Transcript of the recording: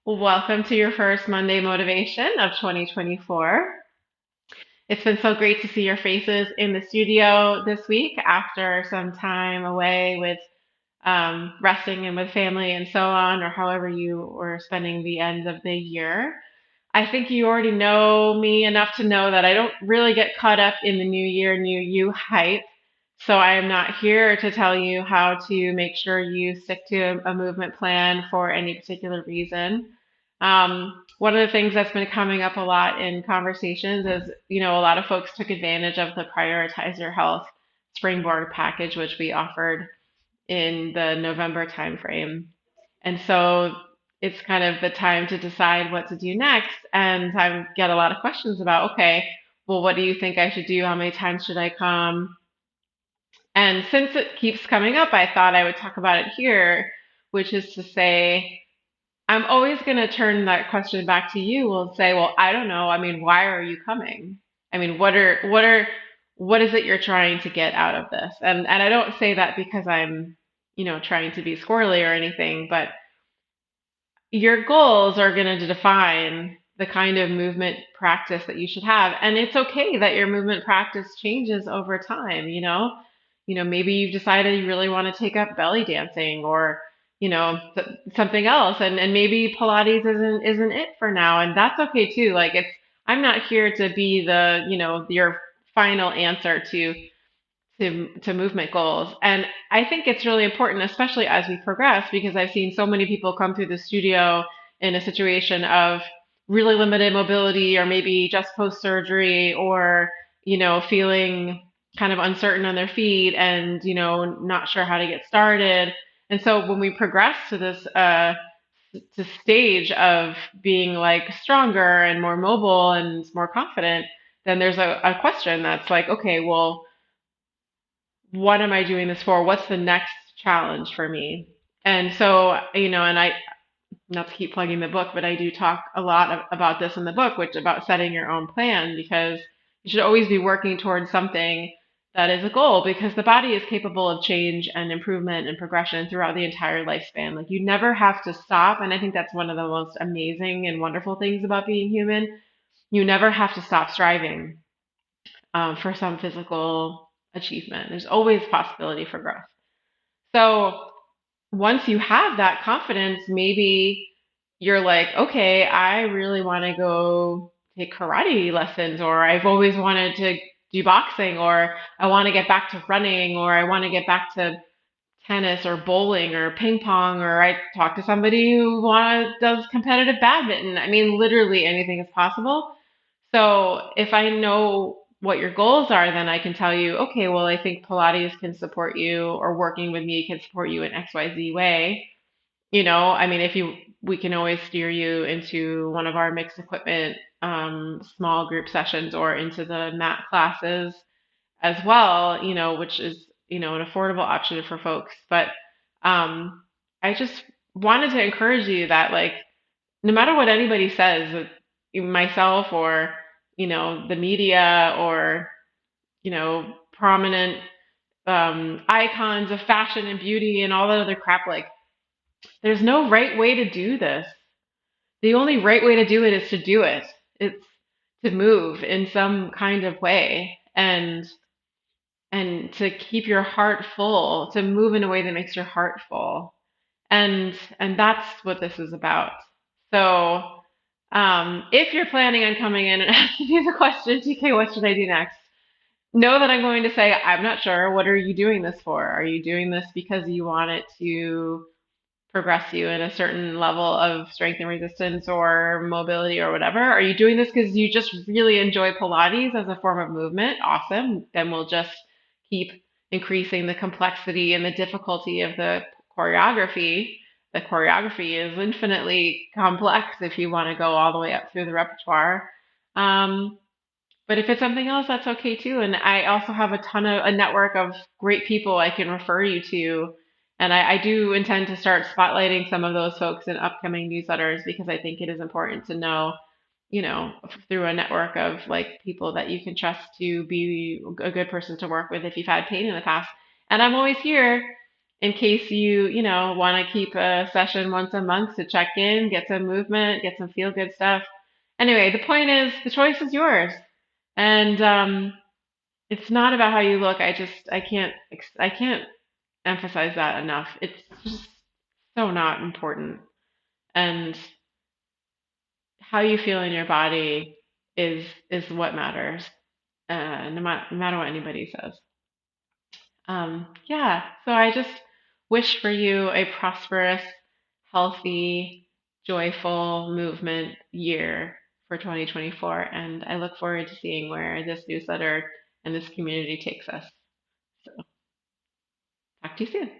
Welcome to your first Monday motivation of 2024. It's been so great to see your faces in the studio this week after some time away with resting and with family and so on, or however you were spending the end of the year. I think you already know me enough to know that I don't really get caught up in the new year, new you hype. So I am not here to tell you how to make sure you stick to a movement plan for any particular reason. One of the things that's been coming up a lot in conversations is, a lot of folks took advantage of the Prioritize Your Health Springboard package, which we offered in the November timeframe. And so it's kind of the time to decide what to do next. And I get a lot of questions about, okay, well, what do you think I should do? How many times should I come? And since it keeps coming up, I thought I would talk about it here, which is to say, I'm always going to turn that question back to you. We'll say, well, I don't know. I mean, why are you coming? I mean, what is it you're trying to get out of this? And I don't say that because I'm, trying to be squirrely or anything, but your goals are going to define the kind of movement practice that you should have. And it's okay that your movement practice changes over time, maybe you've decided you really want to take up belly dancing or, something else. And maybe Pilates isn't it for now. And that's okay too. Like I'm not here to be your final answer to movement goals. And I think it's really important, especially as we progress, because I've seen so many people come through the studio in a situation of really limited mobility or maybe just post surgery or, feeling kind of uncertain on their feet and, not sure how to get started. And so when we progress to this stage of being like stronger and more mobile and more confident, then there's a question that's like, okay, well, what am I doing this for? What's the next challenge for me? And so, and I, not to keep plugging the book, but I do talk a lot about this in the book, which about setting your own plan because you should always be working towards something that is a goal because the body is capable of change and improvement and progression throughout the entire lifespan. Like you never have to stop. And I think that's one of the most amazing and wonderful things about being human. You never have to stop striving for some physical achievement. There's always possibility for growth. So once you have that confidence, maybe you're like, okay, I really want to go take karate lessons, or I've always wanted to do boxing, or I want to get back to running, or I want to get back to tennis or bowling or ping pong, or I talk to somebody who does competitive badminton. I mean, literally anything is possible. So if I know what your goals are, then I can tell you, okay, well, I think Pilates can support you or working with me can support you in XYZ way. I mean, we can always steer you into one of our mixed equipment small group sessions or into the mat classes as well, which is, an affordable option for folks. But um, I just wanted to encourage you that like no matter what anybody says, myself or, the media or, prominent icons of fashion and beauty and all that other crap, like there's no right way to do this. The only right way to do it is to do it. It's to move in some kind of way and to keep your heart full, to move in a way that makes your heart full. And that's what this is about. So if you're planning on coming in and asking me the question, TK, what should I do next? Know that I'm going to say, I'm not sure. What are you doing this for? Are you doing this because you want it to progress you in a certain level of strength and resistance or mobility or whatever? Are you doing this because you just really enjoy Pilates as a form of movement? Awesome. Then we'll just keep increasing the complexity and the difficulty of the choreography. The choreography is infinitely complex if you want to go all the way up through the repertoire. Um, but if it's something else, that's okay too. And I also have a network of great people I can refer you to. And I do intend to start spotlighting some of those folks in upcoming newsletters because I think it is important to know, through a network of like people that you can trust to be a good person to work with if you've had pain in the past. And I'm always here. in case you want to keep a session once a month to check in, get some movement, get some feel good stuff. Anyway, the point is the choice is yours. And it's not about how you look. I can't emphasize that enough. It's just so not important. And how you feel in your body is what matters, no matter what anybody says. Yeah, so I just wish for you a prosperous, healthy, joyful movement year for 2024, and I look forward to seeing where this newsletter and this community takes us. So, talk to you soon.